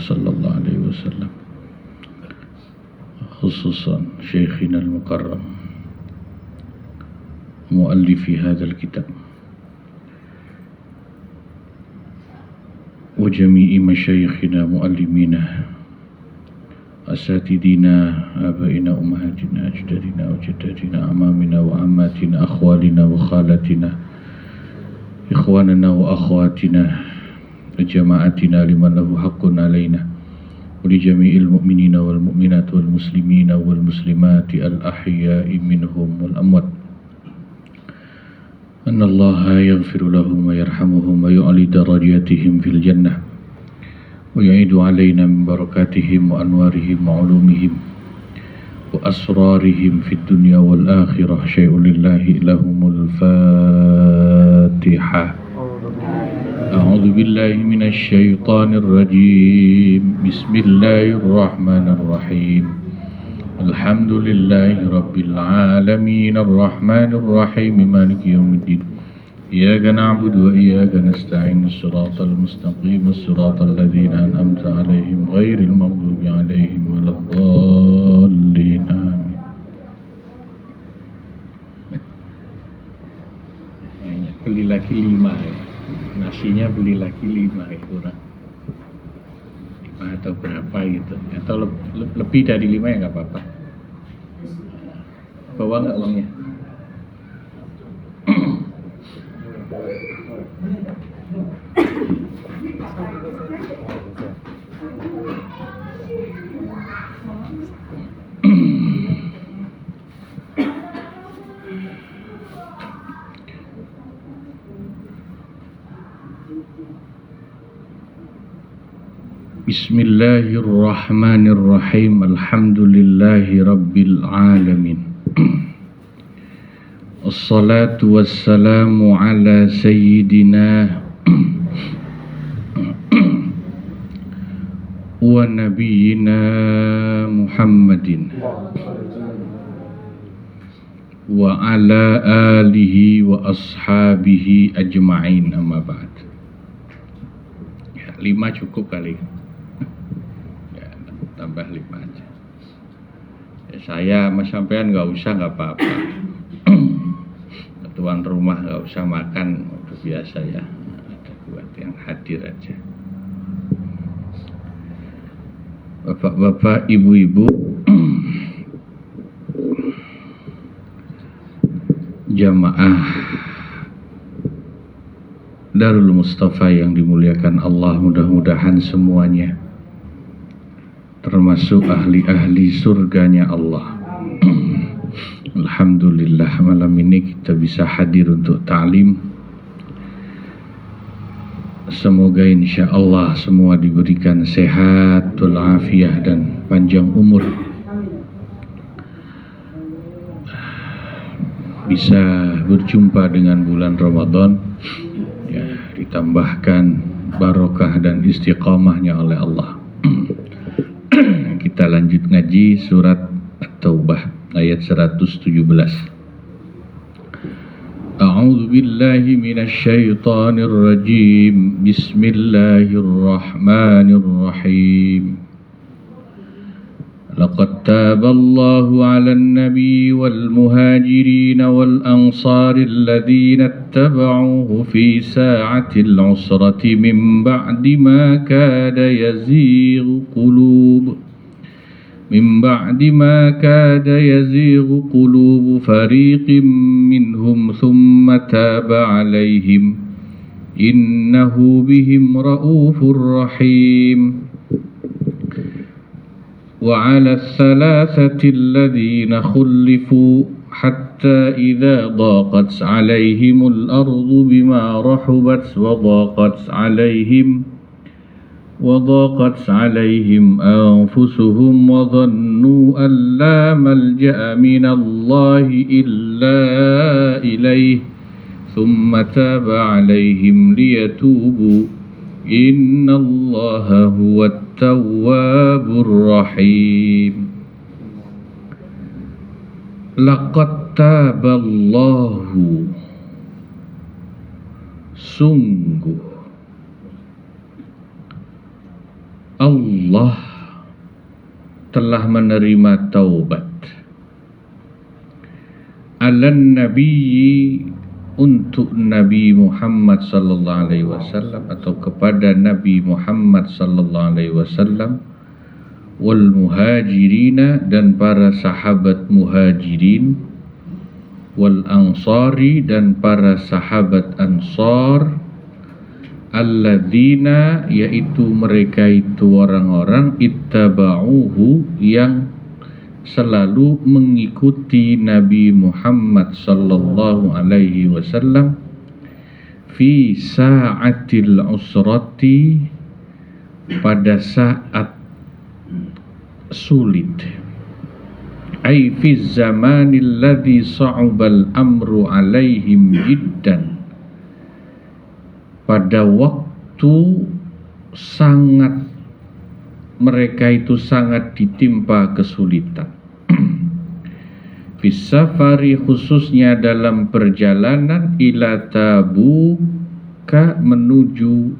sallallahu alaihi wasallam, khususan Syekhina al-Mukarram muallifi hadzal kitab wa jami'i masyayikhina muallimina asatidina abaina ummahatina ajdadina wa jaddadina amamina wa ammatina akhwalina wa khalatina ikhwanana wa akhwatina jama'atina liman lahu haqqun alaina wa li jami'il mu'minina wal mu'minat wal muslimina wal muslimati al ahya'i minhum wal amwat anna allaha yaghfiru lahum wa yarhamuhum wa yu'li darajatihim fil jannah ويعيد علينا من بركاتهم وأنوارهم وعلومهم وأسرارهم في الدنيا والآخرة شيء لله لهم الفاتحة أعوذ بالله من الشيطان الرجيم بسم الله الرحمن الرحيم الحمد لله رب العالمين الرحمن الرحيم مالك يوم الدين إياك نعبد وإياك نستعين الصراط المستقيم الصراط الذين أنعمت عليهم غير المغضوب عليهم ولا الضالين آمين. Beli lagi 5 ya. Nasinya beli lagi 5 ya, kurang 5 atau berapa gitu. Atau lebih dari 5 ya nggak apa-apa. Bawa nggak uangnya? Bismillahirrahmanirrahim. Alhamdulillahi rabbil alamin. Assalatu wassalamu ala sayyidina wa nabiyyina Muhammadin wa ala alihi wa ashabihi ajma'in, amma ba'd. Ya, 5 cukup kali. Ya, tambah 5 aja. Ya, saya sama sampean nggak usah, nggak apa-apa. Tuan rumah nggak usah makan, udah biasa ya. Ada buat yang hadir aja. Bapak-bapak, ibu-ibu, jamaah Darul Mustafa yang dimuliakan Allah, mudah-mudahan semuanya termasuk ahli-ahli surganya Allah. Alhamdulillah, malam ini kita bisa hadir untuk ta'lim. Semoga insya Allah semua diberikan sehat, walafiat dan panjang umur, bisa berjumpa dengan bulan Ramadan ya, ditambahkan barokah dan istiqamahnya oleh Allah. Kita lanjut ngaji surat At-Taubah ayat 117. A'udzu billahi minasy syaithanir rajim. Bismillahirrahmanirrahim. Laqad taballahu 'alan nabiy wal muhajirin wal ansari alladhina ittaba'uhu fi sa'atil 'usrati min ba'di ma kada yazighu qulub من بعد ما كاد يزيغ قلوب فريق منهم ثم تاب عليهم إنه بهم رؤوف رحيم وعلى الثلاثة الذين خلفوا حتى إذا ضاقت عليهم الأرض بما رحبت وضاقت عليهم أنفسهم وظنوا أن لا ملجأ من الله إلا إليه ثم تاب عليهم ليتوبوا إن الله هو التواب الرحيم لقد تاب الله sungguh Allah Allah telah menerima taubat alan nabiyyi, untuk Nabi Muhammad sallallahu alaihi wasallam atau kepada Nabi Muhammad sallallahu alaihi wasallam, wal muhajirina, dan para sahabat muhajirin, wal ansari, dan para sahabat ansar, alladzina, yaitu mereka itu orang-orang, ittaba'uhu, yang selalu mengikuti Nabi Muhammad sallallahu alaihi wasallam, fi sa'atil usrati, pada saat sulit, ay fi zamanil ladzi sa'ubal amru alaihim jiddan, pada waktu sangat mereka itu sangat ditimpa kesulitan. Fisafari, khususnya dalam perjalanan, ila Tabuka, menuju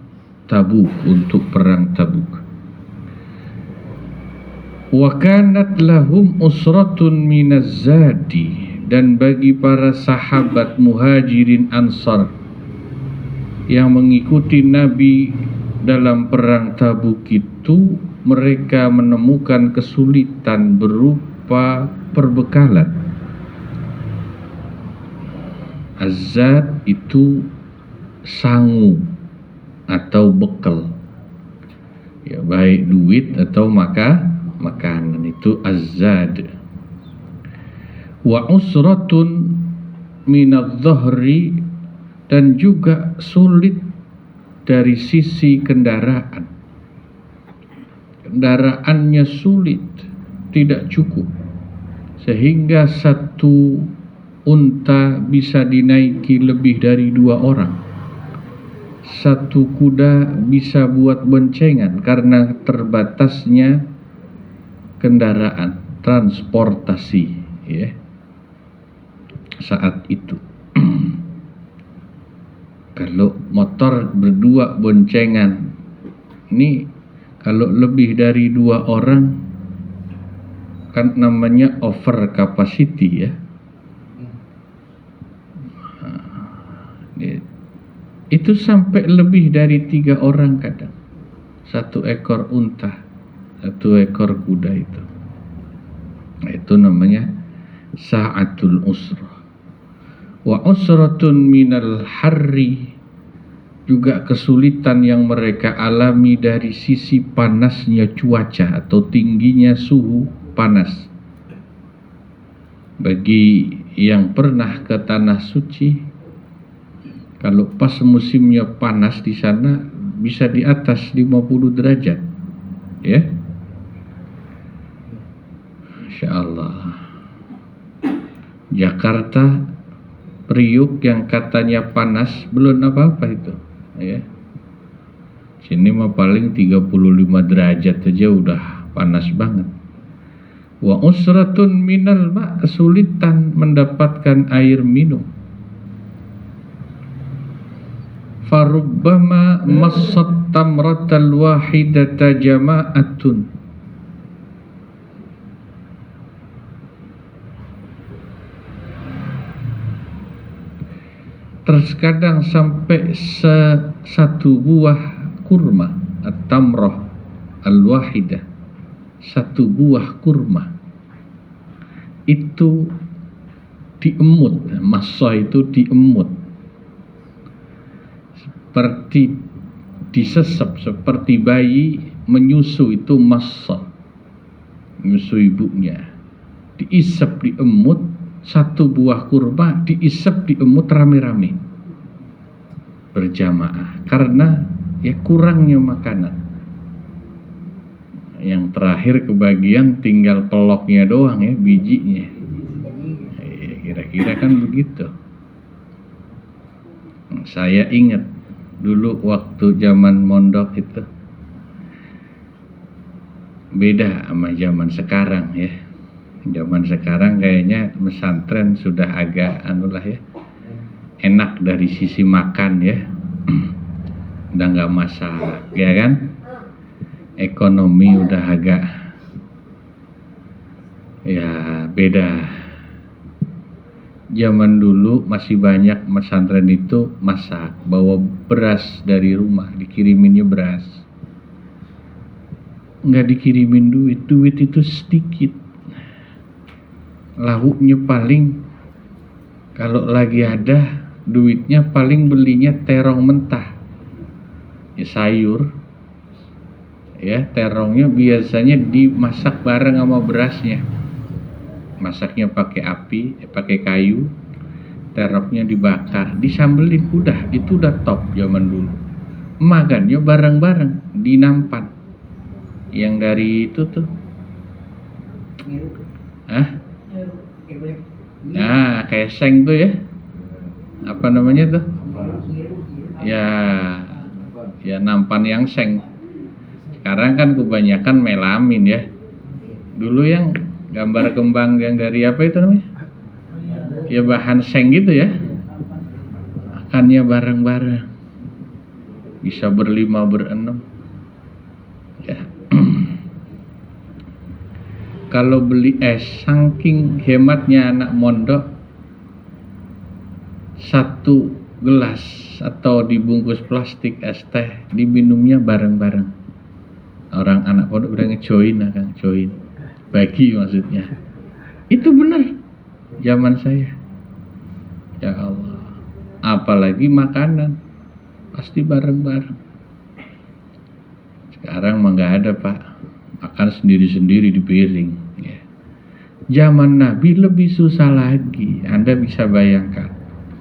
Tabuk, untuk perang Tabuk. Wa kanat lahum usratun minaz zadi, dan bagi para sahabat muhajirin ansar yang mengikuti Nabi dalam perang Tabuk itu, mereka menemukan kesulitan berupa perbekalan. Az-zad itu sangu atau bekal, ya, baik duit atau makanan, itu az-zad. Wa usratun minadh-dhahri, dan juga sulit dari sisi kendaraan. Kendaraannya sulit, tidak cukup, sehingga satu unta bisa dinaiki lebih dari 2 orang. Satu kuda bisa buat boncengan karena terbatasnya kendaraan, transportasi, ya, saat itu. Kalau motor berdua boncengan, ini kalau lebih dari 2 orang kan namanya over capacity, ya. Itu sampai lebih dari 3 orang kadang. 1 ekor unta, 1 ekor kuda itu. Itu namanya sa'atul usrah. Wa usratun minal harri, juga kesulitan yang mereka alami dari sisi panasnya cuaca atau tingginya suhu panas. Bagi yang pernah ke Tanah Suci, kalau pas musimnya panas di sana bisa di atas 50 derajat, ya. Insya Allah. Jakarta, Priuk yang katanya panas, belum apa-apa itu, ya. Sini mah paling 35 derajat aja udah panas banget. Wa usratun minal ma', kesulitan mendapatkan air minum. Farubbama massat tamratal wahidata jama'atun, terkadang sampai satu buah kurma, at-tamrah al-wahidah, satu buah kurma itu diemut. Massa itu diemut, seperti disesep, seperti bayi menyusu, itu massa, menyusu ibunya, diisep, diemut. Satu buah kurma diisep, diemut rame-rame berjamaah karena ya kurangnya makanan. Yang terakhir kebagian tinggal peloknya doang, ya, bijinya. Kira-kira kan begitu. Saya ingat dulu waktu zaman mondok itu beda sama zaman sekarang, ya. Zaman sekarang kayaknya pesantren sudah agak ya, enak dari sisi makan, ya. Udah nggak masalah, ya kan? ekonomi udah agak ya beda. Zaman dulu masih banyak pesantren itu masak, bawa beras dari rumah, dikiriminnya beras. Nggak dikirimin duit, duit itu sedikit. Lauknya paling, kalau lagi ada duitnya paling belinya terong mentah. Ya, sayur. Ya, terongnya biasanya dimasak bareng sama berasnya. Masaknya pakai api, pakai kayu, teroknya dibakar, disambelin, udah, itu udah top zaman dulu. Makannya bareng-bareng di nampan. Yang dari itu tuh. Nah, kayak seng tuh ya. Apa namanya tuh? Ya nampan yang seng. Sekarang kan kebanyakan melamin ya. Dulu yang gambar kembang yang dari apa itu namanya? Ya bahan seng gitu ya. Makannya bareng-bareng. Bisa berlima, berenam. Ya. Kalau beli es, saking hematnya anak mondok, satu gelas atau dibungkus plastik es teh diminumnya bareng-bareng. Orang anak pondok udah ngejoin, kan join. Bagi maksudnya. Itu benar zaman saya. Ya Allah. Apalagi makanan pasti bareng-bareng. Sekarang mah nggak ada, Pak. Makan sendiri-sendiri di piring ya. Zaman Nabi lebih susah lagi. Anda bisa bayangkan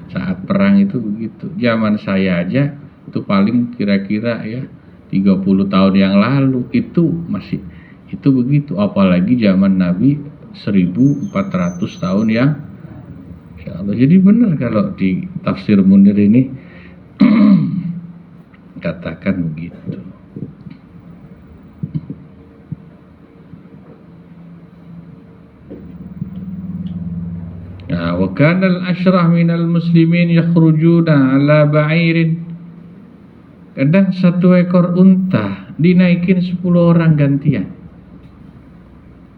saat perang itu begitu. Zaman saya aja itu paling kira-kira ya 30 tahun yang lalu itu masih itu begitu, apalagi zaman Nabi 1400 tahun yang Insya Allah. Jadi benar kalau di tafsir Munir ini katakan begitu. Nah, wa kana al-ashrah minal muslimin yakhrujuna ala ba'irin. Kadang satu ekor unta dinaikin 10 orang gantian.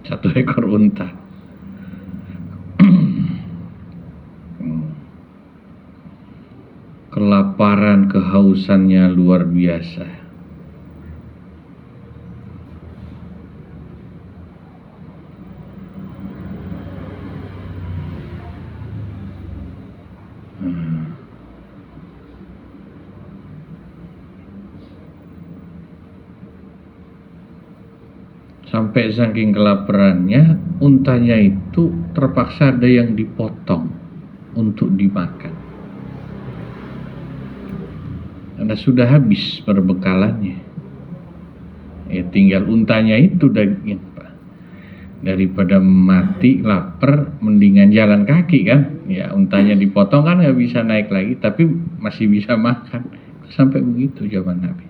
Satu ekor unta. Kelaparan, kehausannya luar biasa. Sampai saking kelaparannya, untanya itu terpaksa ada yang dipotong untuk dimakan. Karena sudah habis perbekalannya. Ya tinggal untanya itu daging, Pak. Daripada mati lapar, mendingan jalan kaki kan. Ya untanya dipotong kan nggak bisa naik lagi, tapi masih bisa makan. Sampai begitu zaman Nabi.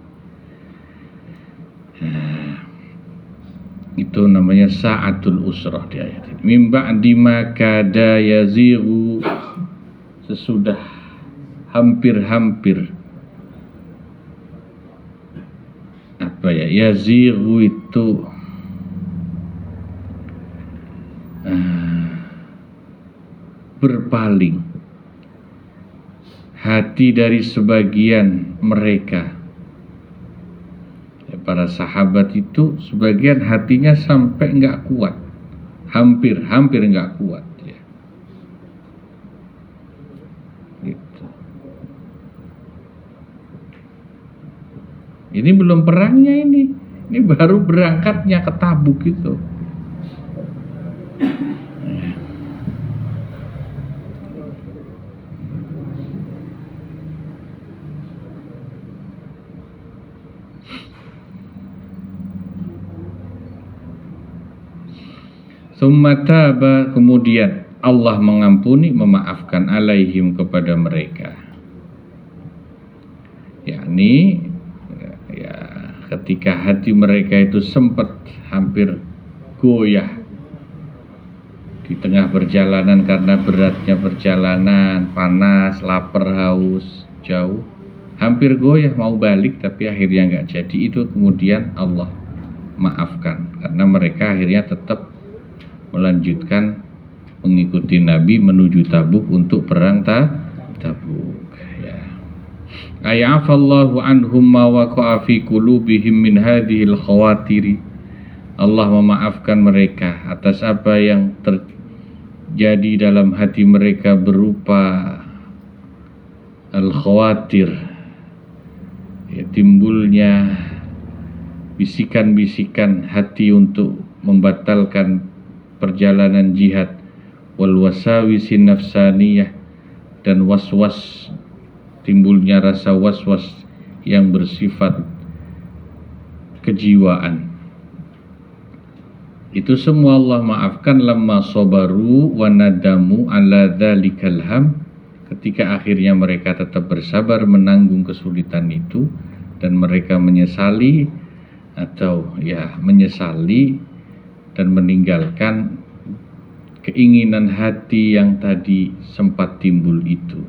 Itu namanya sa'atul usrah di ayat ini. Min ba'di ma kada yazighu, sesudah hampir-hampir apa ya, yazighu itu berpaling hati dari sebagian mereka. Para sahabat itu sebagian hatinya sampai enggak kuat, hampir enggak kuat ya. Gitu. Ini belum perangnya ini baru berangkatnya ke Tabuk itu. Tsummataba, kemudian Allah mengampuni, memaafkan alaihim kepada mereka. Yakni ya, ketika hati mereka itu sempat hampir goyah di tengah perjalanan karena beratnya perjalanan, panas, lapar, haus, jauh, hampir goyah mau balik tapi akhirnya nggak jadi. Itu kemudian Allah maafkan, karena mereka akhirnya tetap melanjutkan mengikuti Nabi menuju Tabuk untuk perang Tabuk. Ya. Ayafallahu anhum ma waqa'a fi qulubihim min hadhil khawatiri. Allah memaafkan mereka atas apa yang terjadi dalam hati mereka berupa al-khawatir, ya, timbulnya bisikan-bisikan hati untuk membatalkan perjalanan jihad, wal wasawisin nafsaniyah, dan was-was, timbulnya rasa was-was yang bersifat kejiwaan. Itu semua Allah maafkan lamma sabaru wa nadamu ala dzalikal ham, ketika akhirnya mereka tetap bersabar menanggung kesulitan itu dan mereka menyesali dan meninggalkan keinginan hati yang tadi sempat timbul itu.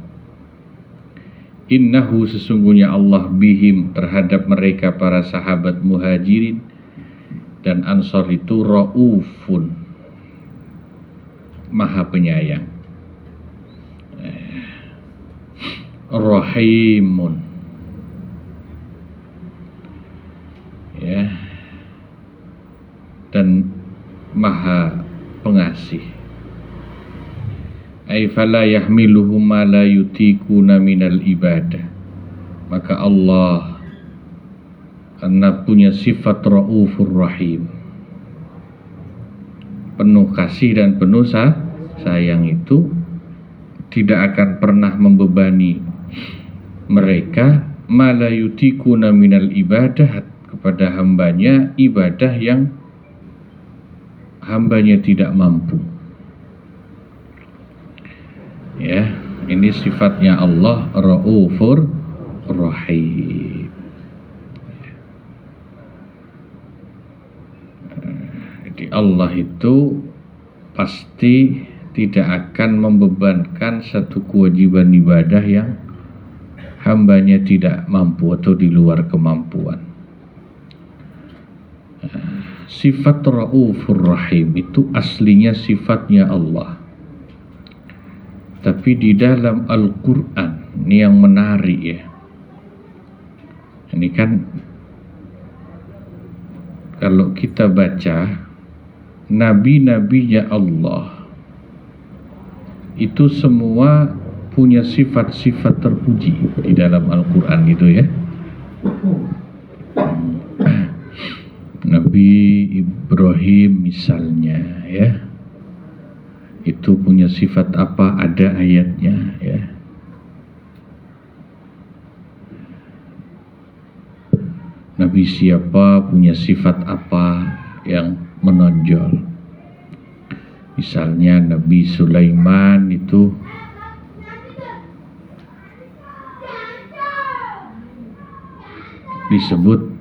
Innahu, sesungguhnya Allah, bihim, terhadap mereka para sahabat muhajirin dan ansor itu, raufun, maha penyayang, rahimun, ya, dan maha pengasih. Ay fala yahmiluhum ma la yutikuna minal ibadah. Maka Allah, karena punya sifat raufur rahim, penuh kasih dan penuh sayang, itu tidak akan pernah membebani mereka ma la yutikuna minal ibadah, kepada hambanya ibadah yang hambanya tidak mampu. Ya, ini sifatnya Allah, raufur rahim. Jadi Allah itu pasti tidak akan membebankan satu kewajiban ibadah yang hambanya tidak mampu atau di luar kemampuan. Sifat raufur rahim itu aslinya sifatnya Allah. Tapi di dalam Al-Quran, ini yang menarik ya. Ini kan kalau kita baca nabi-nabinya Allah itu semua punya sifat-sifat terpuji di dalam Al-Quran gitu ya. Nabi Ibrahim misalnya ya, itu punya sifat apa, ada ayatnya ya. Nabi siapa punya sifat apa yang menonjol. Misalnya Nabi Sulaiman itu disebut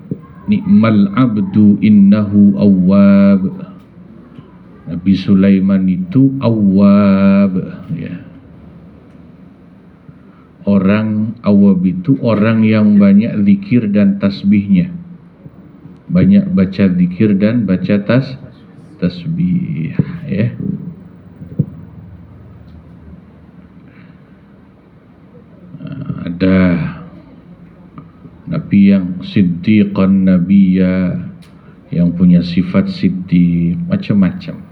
ni'mal abdu innahu awwab. Nabi Sulaiman itu awwab ya. Orang awwab itu orang yang banyak zikir dan tasbihnya, banyak baca zikir dan baca tasbih ya. Ada Nabi yang siddiqan nabiyya, yang punya sifat siddiq, macam-macam.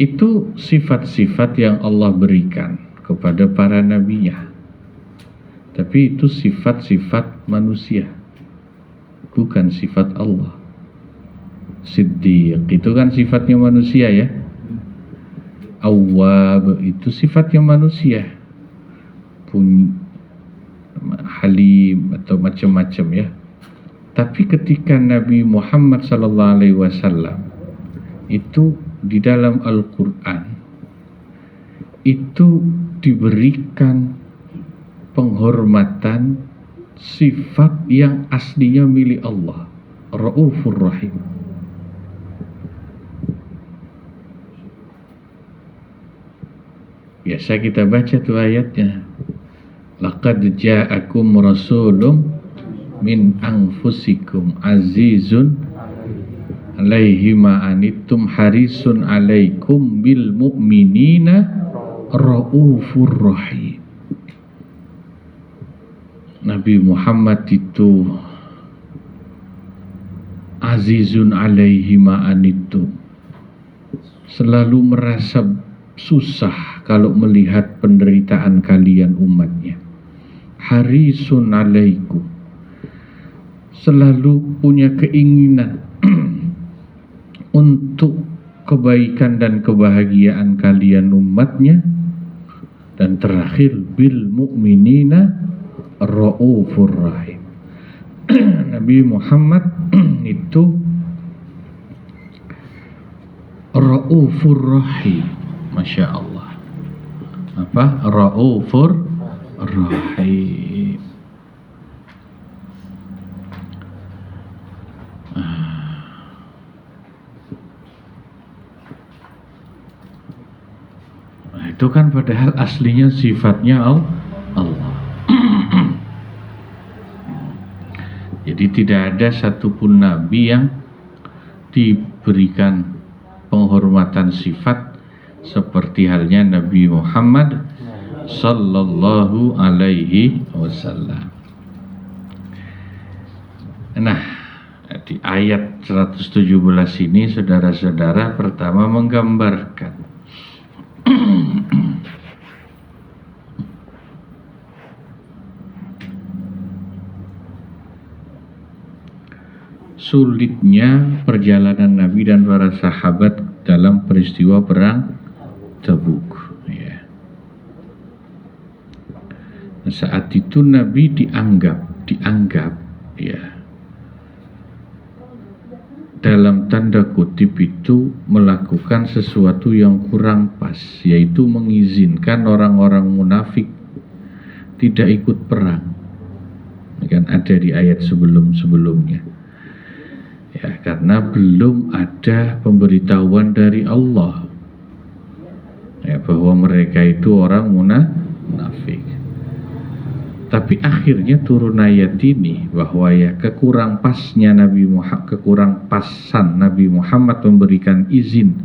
Itu sifat-sifat yang Allah berikan kepada para nabinya. Tapi itu sifat-sifat manusia, bukan sifat Allah. Siddiq itu kan sifatnya manusia ya. Awwab itu sifatnya manusia. Halim atau macam-macam ya. Tapi ketika Nabi Muhammad SAW itu di dalam Al-Quran itu diberikan penghormatan sifat yang aslinya milik Allah, Raufur Rahim. Biasa kita baca tuh ayatnya, laqad ja'akum rasulun min anfusikum azizun alaihi ma anittum harisun alaikum bil mu'minina raufur rahim. Nabi Muhammad itu azizun alaihi ma anittum, selalu merasa susah kalau melihat penderitaan kalian umatnya. Harisun alaikum, selalu punya keinginan untuk kebaikan dan kebahagiaan kalian umatnya. Dan terakhir, bil mu'minina raufur rahim. Nabi Muhammad itu raufur rahim, Masya Allah. Apa? Raufur rahim. Itu kan padahal aslinya sifatnya Allah. Jadi tidak ada satupun nabi yang diberikan penghormatan sifat seperti halnya Nabi Muhammad sallallahu alaihi wasallam. Nah, di ayat 117 ini saudara-saudara pertama menggambarkan sulitnya perjalanan Nabi dan para sahabat dalam peristiwa perang Tabuk. Ya. Saat itu Nabi dianggap, ya, dalam tanda kutip itu melakukan sesuatu yang kurang pas, yaitu mengizinkan orang-orang munafik tidak ikut perang. Kan ada di ayat sebelum-sebelumnya. Ya, karena belum ada pemberitahuan dari Allah, ya, bahwa mereka itu orang munafik. Tapi akhirnya turun ayat ini bahwa ya kekurang pasan Nabi Muhammad memberikan izin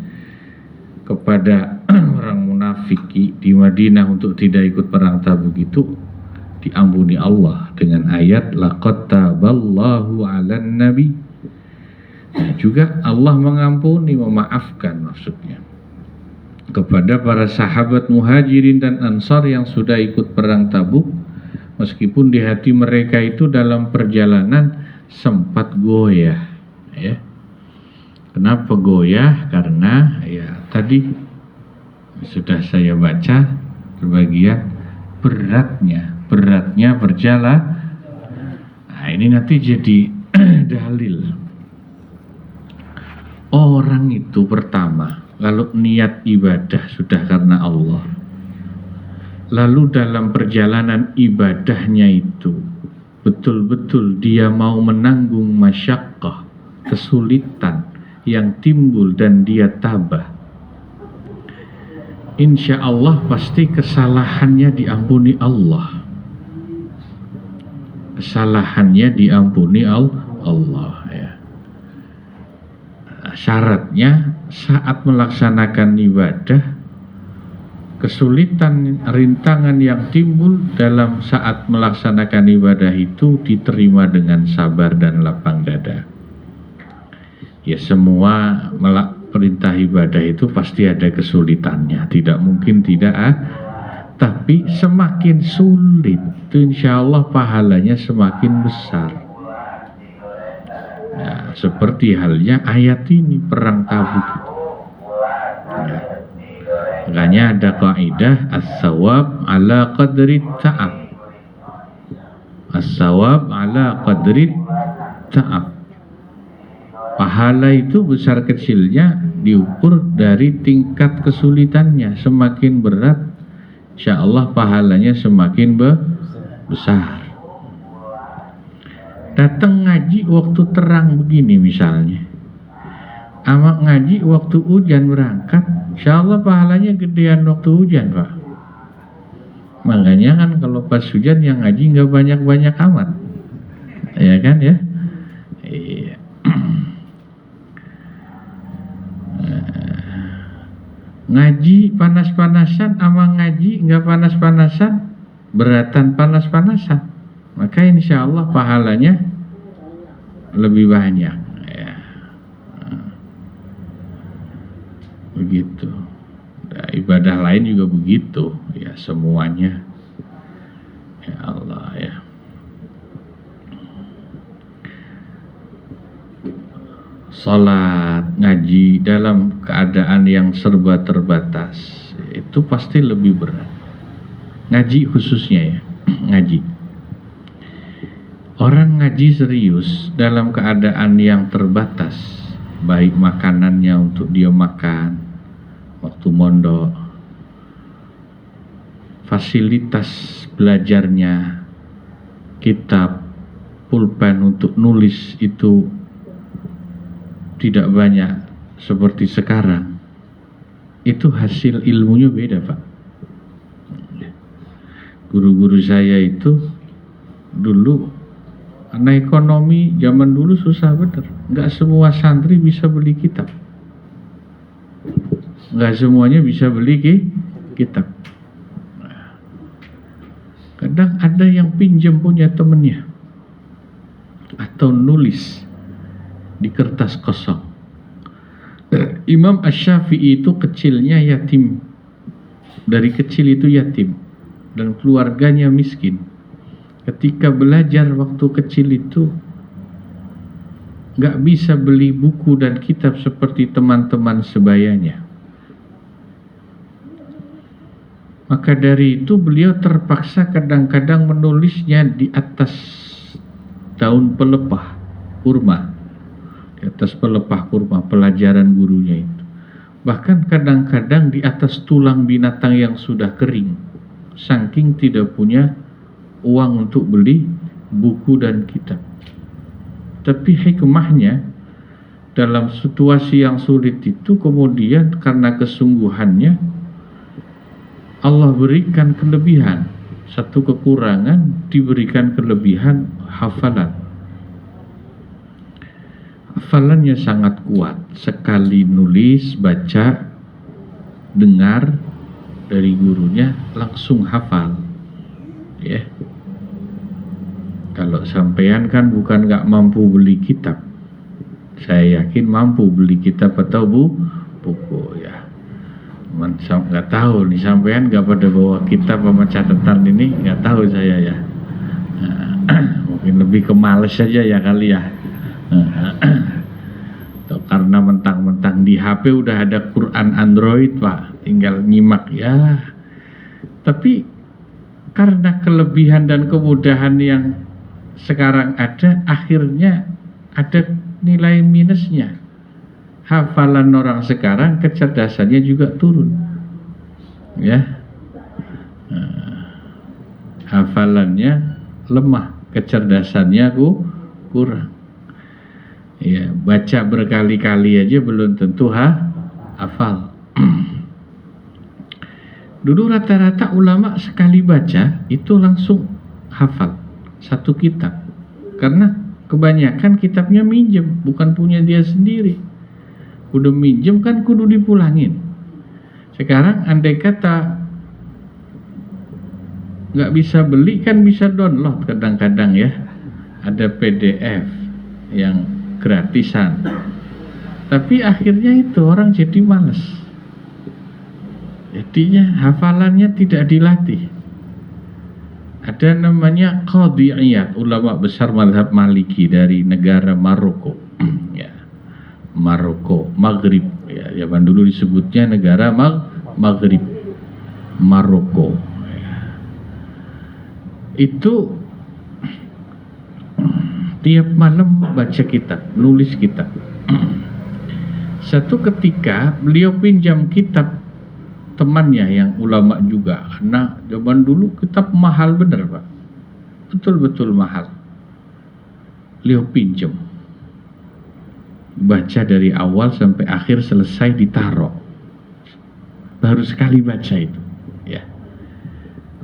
kepada orang munafik di Madinah untuk tidak ikut perang Tabuk itu diampuni Allah dengan ayat laqad taballahu 'alan nabi. Nah, juga Allah mengampuni, memaafkan maksudnya kepada para sahabat Muhajirin dan Ansar yang sudah ikut perang Tabuk. Meskipun di hati mereka itu dalam perjalanan sempat goyah, ya. Kenapa goyah? Karena ya tadi sudah saya baca sebagian beratnya berjalan. Nah, ini nanti jadi dalil. Orang itu pertama kalau niat ibadah sudah karena Allah, lalu dalam perjalanan ibadahnya itu betul-betul dia mau menanggung masyaqqah, kesulitan yang timbul dan dia tabah, insya Allah pasti kesalahannya diampuni Allah. Kesalahannya diampuni Allah, ya. Syaratnya saat melaksanakan ibadah, kesulitan, rintangan yang timbul dalam saat melaksanakan ibadah itu diterima dengan sabar dan lapang dada. Ya, semua perintah ibadah itu pasti ada kesulitannya, tidak mungkin tidak. Tapi semakin sulit itu insya Allah pahalanya semakin besar. Nah, seperti halnya ayat ini perang Tabuk. Ya. Makanya ada kaidah as-sawab ala qadri ta'ab. As-sawab ala qadri ta'ab. Pahala itu besar kecilnya diukur dari tingkat kesulitannya. Semakin berat, insya Allah pahalanya semakin besar. Datang ngaji waktu terang begini misalnya, amak ngaji waktu hujan berangkat, insya Allah pahalanya gedean waktu hujan, Pak. Makanya kan kalau pas hujan yang ngaji nggak banyak-banyak amat. Ya kan ya? Iya. Ngaji panas-panasan sama ngaji nggak panas-panasan, beratan panas-panasan, maka insya Allah pahalanya lebih banyak ya. Begitu. Nah, ibadah lain juga begitu ya, semuanya ya Allah ya. Salat, ngaji dalam keadaan yang serba terbatas itu pasti lebih berat. Ngaji khususnya ya, ngaji. Orang ngaji serius dalam keadaan yang terbatas, baik makanannya untuk dia makan waktu mondok, fasilitas belajarnya, kitab, pulpen untuk nulis itu tidak banyak seperti sekarang. Itu hasil ilmunya beda, Pak. Guru-guru saya itu dulu, karena ekonomi zaman dulu susah bener, nggak semua santri bisa beli kitab, nggak semuanya bisa beli kitab. Kadang ada yang pinjam punya temennya atau nulis di kertas kosong. Imam Asy-Syafi'i itu kecilnya yatim, dari kecil itu yatim dan keluarganya miskin. Ketika belajar waktu kecil itu gak bisa beli buku dan kitab seperti teman-teman sebayanya. Maka dari itu beliau terpaksa kadang-kadang menulisnya di atas daun pelepah kurma, di atas pelepah kurma, pelajaran gurunya itu. Bahkan kadang-kadang di atas tulang binatang yang sudah kering, saking tidak punya uang untuk beli buku dan kitab. Tapi hikmahnya, dalam situasi yang sulit itu kemudian karena kesungguhannya Allah berikan kelebihan. Satu kekurangan diberikan kelebihan hafalan. Hafalannya sangat kuat. Sekali nulis, baca, dengar dari gurunya langsung hafal. Ya. Kalau sampean kan bukan gak mampu beli kitab, saya yakin mampu beli kitab atau buku ya. Nggak tahu nih sampean gak pada bawa kitab sama catatan ini, nggak tahu saya ya. Mungkin lebih ke males saja ya kali ya. Karena mentang-mentang di HP udah ada Quran Android Pak, tinggal nyimak ya. Tapi karena kelebihan dan kemudahan yang sekarang ada, akhirnya ada nilai minusnya. Hafalan orang sekarang kecerdasannya juga turun, ya. Hafalannya lemah, kecerdasannya kurang. Ya, baca berkali-kali aja belum tentu hafal. Dulu rata-rata ulama sekali baca itu langsung hafal satu kitab, karena kebanyakan kitabnya minjem, bukan punya dia sendiri. Udah minjem kan kudu dipulangin. Sekarang andai kata nggak bisa beli kan bisa download kadang-kadang ya, ada PDF yang gratisan. Tapi akhirnya itu orang jadi malas, jadinya hafalannya tidak dilatih. Ada namanya Qadhi Iyad, ulama besar mazhab Maliki dari negara Maroko. Ya, Maroko, Maghrib ya, zaman dulu disebutnya negara Maghrib, Maroko ya. Itu tiap malam baca kitab, nulis kitab. Satu ketika beliau pinjam kitab temannya yang ulama juga, karena zaman dulu kitab mahal bener Pak, betul-betul mahal. Beliau pinjam, baca dari awal sampai akhir, selesai ditaruh, baru sekali baca itu ya.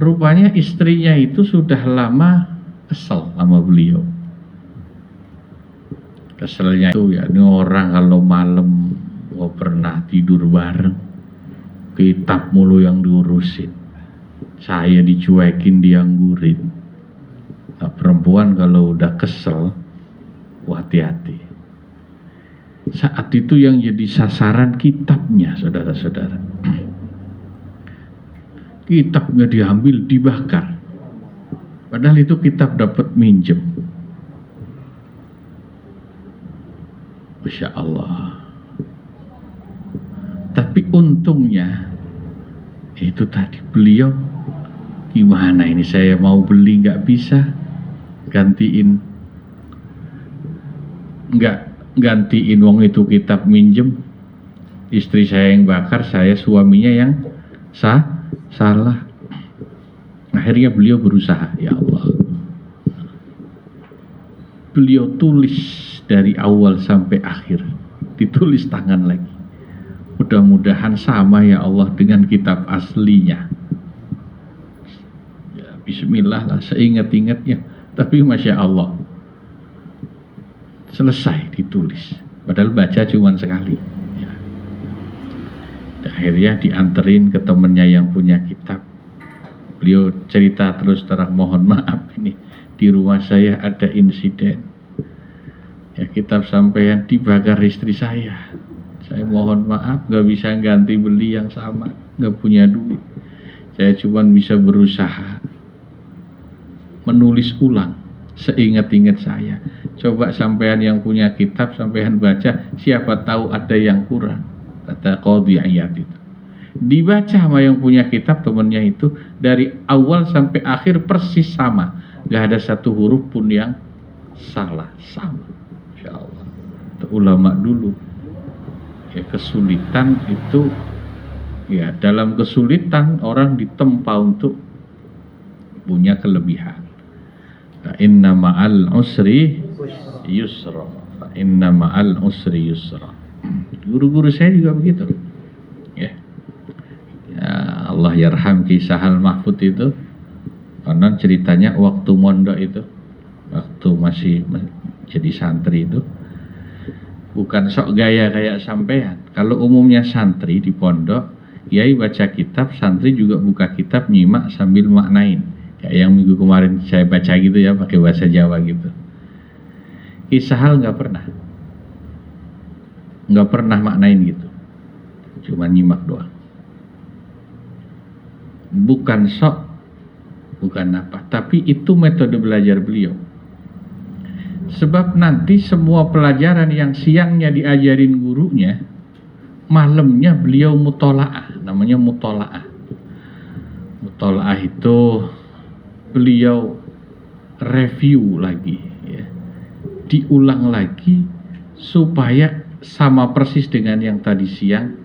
Rupanya istrinya itu sudah lama kesel sama beliau, Keselnya itu ya, ini orang kalau malam gak pernah tidur bareng, kitab mulu yang diurusin, saya dicuekin, dianggurin. Nah, perempuan kalau udah kesel, hati-hati. Saat itu yang jadi sasaran kitabnya, saudara-saudara. Kitabnya diambil, dibakar. Padahal itu kitab dapat minjem. Masya Allah. Tapi untungnya itu tadi, beliau gimana ini, saya mau beli nggak bisa, gantiin wong itu kitab minjem, istri saya yang bakar, saya suaminya yang salah. Akhirnya beliau berusaha, ya Allah, beliau tulis dari awal sampai akhir, ditulis tangan lagi. Mudah-mudahan sama ya Allah dengan kitab aslinya. Ya, bismillah lah, seingat-ingatnya. Tapi Masya Allah, selesai ditulis. Padahal baca cuma sekali. Ya. Akhirnya dianterin ke temennya yang punya kitab. Beliau cerita terus terang, mohon maaf ini di rumah saya ada insiden. Ya, kitab sampean dibakar istri saya. Saya mohon maaf, gak bisa ganti beli yang sama, gak punya duit. Saya cuma bisa berusaha menulis ulang seingat-ingat saya. Coba sampean yang punya kitab, sampean baca, siapa tahu ada yang kurang. Kata Qadhi Iyad itu. Dibaca sama yang punya kitab, temennya itu, dari awal sampai akhir persis sama. Gak ada satu huruf pun yang salah, sama. Insya Allah. Itu ulama dulu. Ya, kesulitan itu, ya dalam kesulitan orang ditempa untuk punya kelebihan. Fa inna ma'al usri yusra. Fa inna ma'al usri yusra. Guru-guru saya juga begitu. Ya. Ya Allah yarham Kisah Al-Mahfud itu. Karena ceritanya waktu mondok itu, waktu masih jadi santri itu, bukan sok gaya kayak sampean. Kalau umumnya santri di pondok, kiai baca kitab, santri juga buka kitab, nyimak sambil maknain. Kayak yang minggu kemarin saya baca gitu ya, pakai bahasa Jawa gitu. Kisah Hal nggak pernah maknain gitu, cuma nyimak doang. Bukan sok, bukan apa, tapi itu metode belajar beliau. Sebab nanti semua pelajaran yang siangnya diajarin gurunya, malamnya beliau mutola'ah, namanya mutola'ah. Mutola'ah itu beliau review lagi, ya. Diulang lagi supaya sama persis dengan yang tadi siang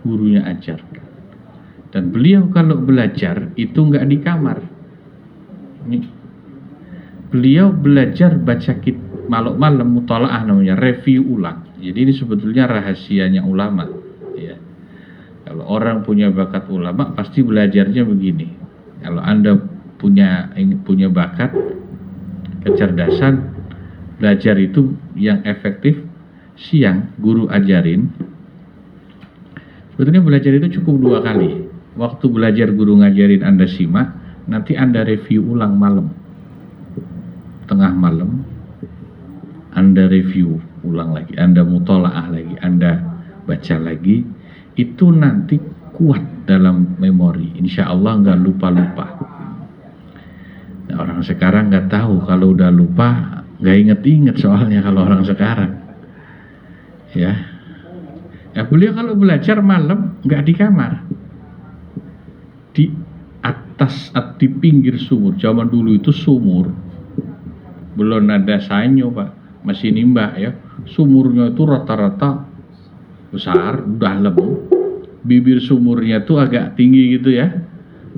gurunya ajarkan. Dan beliau kalau belajar itu nggak di kamar. Beliau belajar baca kitab malam mutola'ah, namanya review ulang. Jadi ini sebetulnya rahasianya ulama, ya. Kalau orang punya bakat ulama pasti belajarnya begini. Kalau Anda punya bakat, kecerdasan, belajar itu yang efektif, siang guru ajarin. Sebetulnya belajar itu cukup 2 kali. Waktu belajar guru ngajarin Anda simak, nanti Anda review ulang malam. Tengah malam Anda review ulang lagi, Anda mutola'ah lagi, Anda baca lagi. Itu nanti kuat dalam memori, insya Allah nggak lupa-lupa. Nah, orang sekarang nggak tahu, kalau udah lupa nggak inget-inget soalnya kalau orang sekarang. Ya, beliau kalau belajar malam nggak di kamar, di atas, di pinggir sumur. Zaman dulu itu sumur belum ada sanyo Pak, masih nimba ya. Sumurnya itu rata-rata besar, dalam. Bibir sumurnya tuh agak tinggi gitu ya.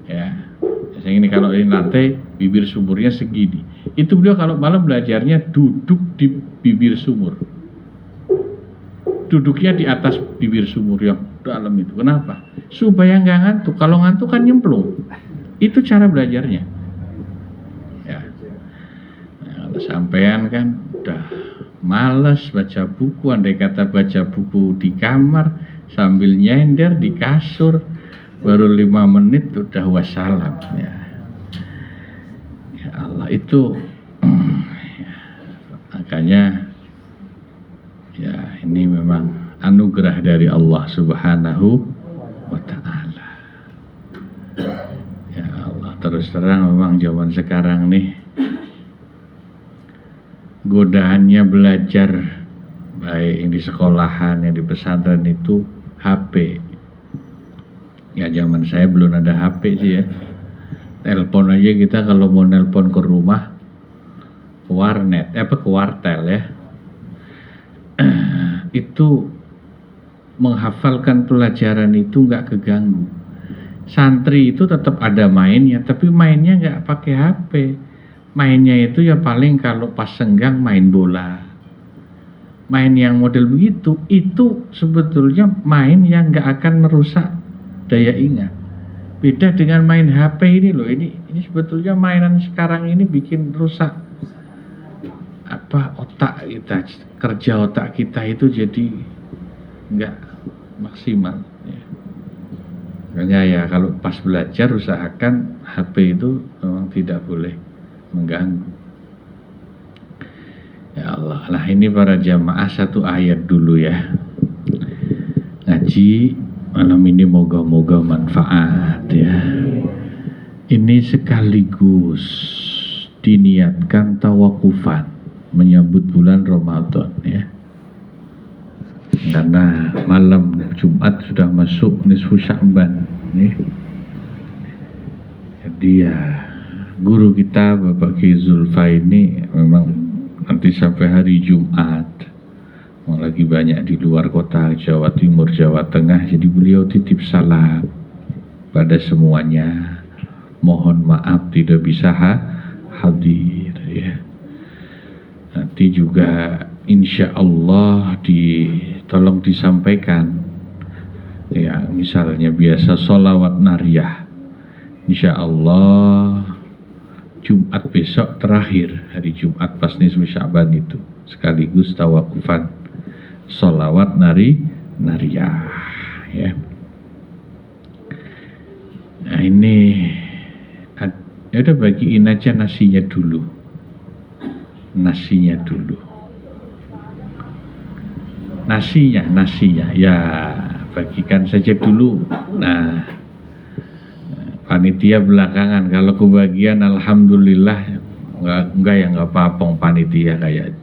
Ya, biasanya ini kalau ini lantai, bibir sumurnya segini. Itu beliau kalau malam belajarnya duduk di bibir sumur. Duduknya di atas bibir sumur yang dalam itu. Kenapa? Supaya nggak ngantuk. Kalau ngantuk kan nyemplung. Itu cara belajarnya. Ya. Nah, kalau sampean kan udah Males baca buku, andai kata baca buku di kamar sambil nyender di kasur, baru 5 menit udah wassalam ya. Ya Allah, itu makanya ya ini memang anugerah dari Allah Subhanahu wa ta'ala. Ya Allah, terus terang memang zaman sekarang nih godaannya belajar baik yang di sekolahan, yang di pesantren itu HP. Ya zaman saya belum ada HP sih ya. Telepon aja kita kalau mau nelpon ke rumah, ke warnet, ke wartel ya. Itu menghafalkan pelajaran itu nggak keganggu. Santri itu tetap ada mainnya, tapi mainnya nggak pakai HP. Mainnya itu ya paling kalau pas senggang main bola. Main yang model begitu, itu sebetulnya main yang nggak akan merusak daya ingat. Beda dengan main HP ini loh, ini sebetulnya mainan sekarang ini bikin rusak otak kita, kerja otak kita itu jadi nggak maksimal ya. Makanya ya kalau pas belajar usahakan HP itu memang tidak boleh mengganggu. Ya Allah, nah ini para jamaah satu ayat dulu ya. Ngaji malam ini moga-moga manfaat ya. Ini sekaligus diniatkan tawakufan menyambut bulan Ramadan ya. Karena malam Jumat sudah masuk nisfu Sya'ban nih. Jadi ya guru kita Bapak Ki Zulfa ini memang nanti sampai hari Jumat lagi banyak di luar kota Jawa Timur, Jawa Tengah, jadi beliau titip salam pada semuanya. Mohon maaf tidak bisa hadir ya. Nanti juga insya Allah tolong disampaikan ya, misalnya biasa sholawat nariyah, insya Allah Jumat besok terakhir, hari Jumat pas nisfu Sya'ban itu sekaligus tawakufan sholawat nariyah ya. Nah ini ya udah bagiin aja nasinya dulu nasinya ya bagikan saja dulu. Nah panitia belakangan, kalau kebagian alhamdulillah, enggak ya nggak apa-apa, panitia kayak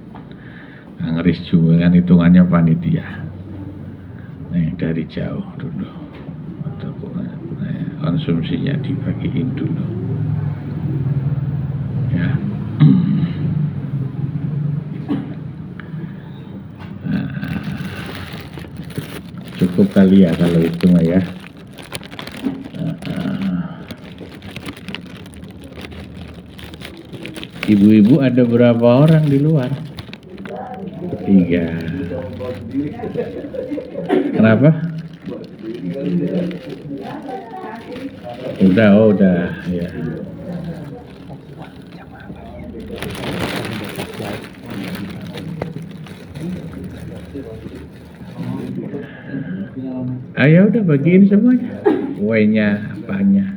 ngeris juga kan hitungannya panitia. Nah dari jauh dulu konsumsinya dibagiin dulu ya. Cukup kali ya kalau itu mah ya. Ibu-ibu ada berapa orang di luar? 3. Kenapa? Udah ya. Ya udah bagiin semuanya, kuenya apanya.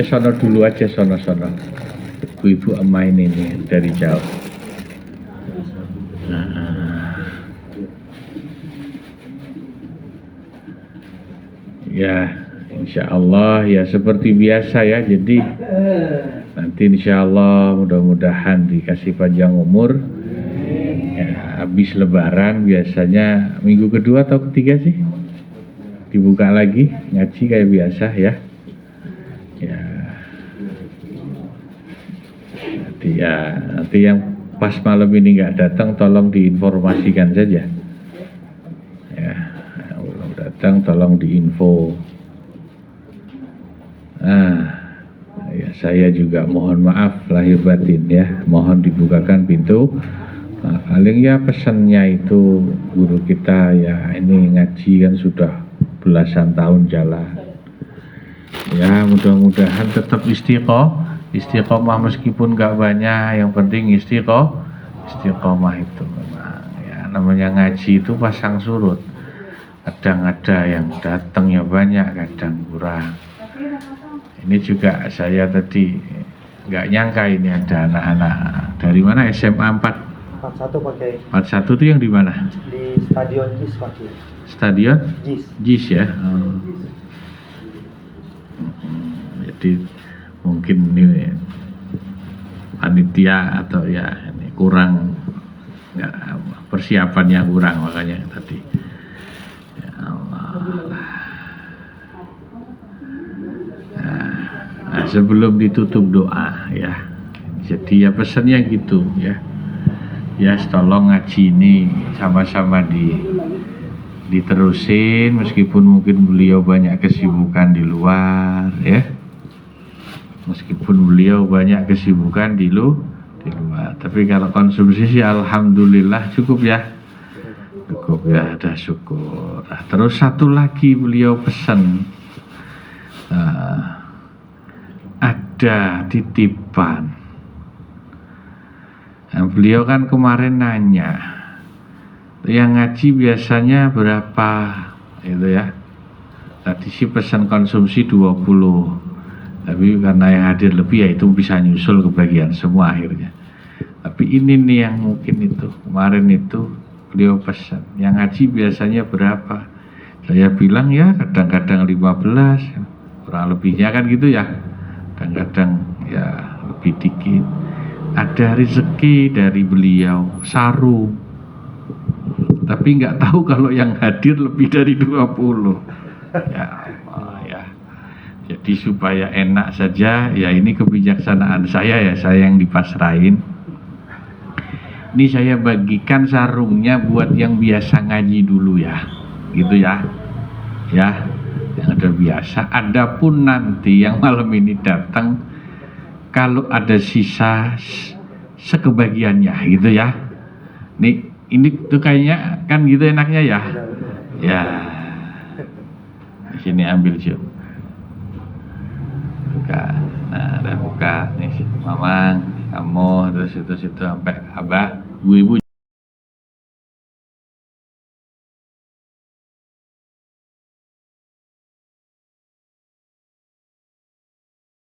Sono dulu aja, sono. Ibu main ini dari jauh. Ya insya Allah ya seperti biasa ya. Jadi nanti insya Allah mudah-mudahan dikasih panjang umur ya. Habis lebaran biasanya minggu kedua atau ketiga sih dibuka lagi ngaji kayak biasa ya. Nanti yang pas malam ini nggak datang tolong diinformasikan saja ya. Belum datang tolong diinfo. Ya saya juga mohon maaf lahir batin ya, mohon dibukakan pintu. Paling ya pesannya itu guru kita ya, ini ngaji kan sudah belasan tahun jalan ya, mudah-mudahan tetap istiqomah meskipun gak banyak, yang penting istiqomah itu. namanya ngaji itu pasang surut. Kadang ada yang datangnya banyak, kadang kurang. Ini juga saya tadi nggak nyangka ini ada anak-anak dari mana, SMA 41 pakai 41 itu yang di mana? di Stadion JIS pakai Stadion JIS. JIS ya. Jadi mungkin ini panitia atau ya ini kurang, nggak, persiapannya kurang, makanya tadi. Ya Allah. Nah, sebelum ditutup doa ya, jadi ya pesannya gitu ya. Ya tolong ngaji ini sama-sama diterusin, meskipun mungkin beliau banyak kesibukan di luar ya. Meskipun beliau banyak kesibukan di luar, tapi kalau konsumsi sih alhamdulillah cukup ya. Cukup ya, ada syukur. Nah, terus satu lagi beliau pesan, ada titipan. Nah, beliau kan kemarin nanya, yang ngaji biasanya berapa itu ya. Tadi sih pesan konsumsi 20, tapi karena yang hadir lebih ya itu bisa nyusul kebagian semua akhirnya. Tapi ini nih yang mungkin itu kemarin itu beliau pesan, yang ngaji biasanya berapa. Saya bilang ya kadang-kadang 15, kurang lebihnya kan gitu ya. Kadang-kadang ya lebih dikit. Ada rezeki dari beliau sarung, tapi nggak tahu kalau yang hadir lebih dari 20. Ya Allah ya. Jadi supaya enak saja ya, ini kebijaksanaan saya ya, saya yang dipasrahin. Ini saya bagikan sarungnya buat yang biasa ngaji dulu ya, gitu ya. Ya, yang ada biasa. Adapun nanti yang malam ini datang, kalau ada sisa sekebagiannya gitu ya. Ini tuh kayaknya kan gitu enaknya ya. Ya. Di sini ambil Jum. Buka. Nah, udah buka nih Mamang, kamu terus itu sampai Abah, ibu-ibu